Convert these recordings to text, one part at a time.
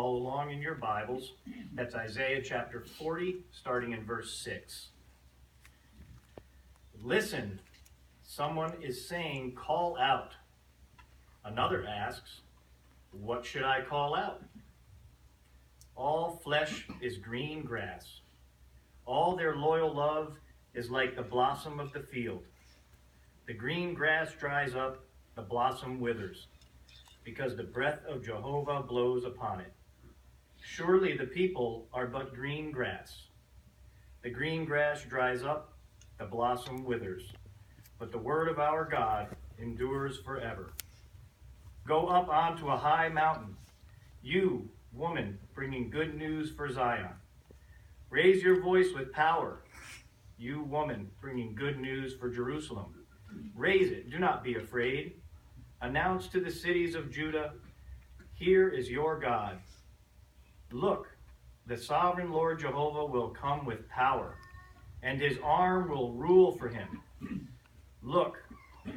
follow along in your Bibles. That's Isaiah chapter 40, starting in verse 6. Listen, someone is saying, call out. Another asks, what should I call out? All flesh is green grass. All their loyal love is like the blossom of the field. The green grass dries up, the blossom withers, because the breath of Jehovah blows upon it. Surely the people are but green grass. The green grass dries up, the blossom withers, but the word of our God endures forever. Go up onto a high mountain, you, woman, bringing good news for Zion. Raise your voice with power, you, woman, bringing good news for Jerusalem. Raise it, do not be afraid. Announce to the cities of Judah, here is your God. Look, the sovereign Lord Jehovah will come with power, and his arm will rule for him. Look,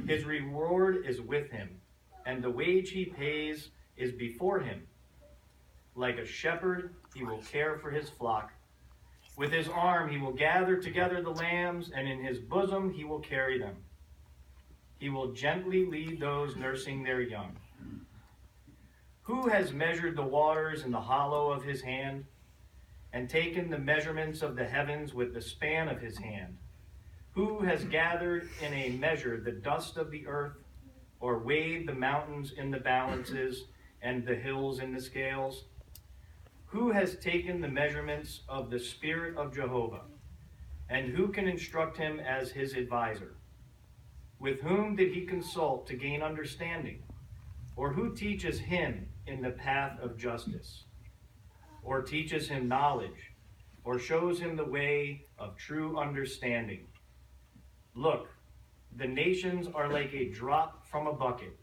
his reward is with him, and the wage he pays is before him. Like a shepherd, he will care for his flock. With his arm he will gather together the lambs, and in his bosom he will carry them. He will gently lead those nursing their young. Who has measured the waters in the hollow of his hand, and taken the measurements of the heavens with the span of his hand? Who has gathered in a measure the dust of the earth, or weighed the mountains in the balances and the hills in the scales? Who has taken the measurements of the Spirit of Jehovah, and who can instruct him as his advisor? With whom did he consult to gain understanding? Or who teaches him in the path of justice? Or teaches him knowledge, or shows him the way of true understanding? Look, the nations are like a drop from a bucket,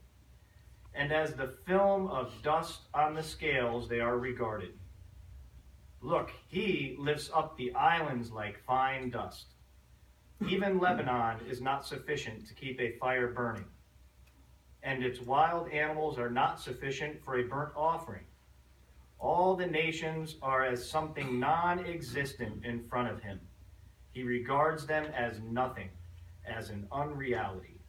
and as the film of dust on the scales they are regarded. Look, he lifts up the islands like fine dust. Even Lebanon is not sufficient to keep a fire burning, and its wild animals are not sufficient for a burnt offering. All the nations are as something non-existent in front of him. He regards them as nothing, as an unreality.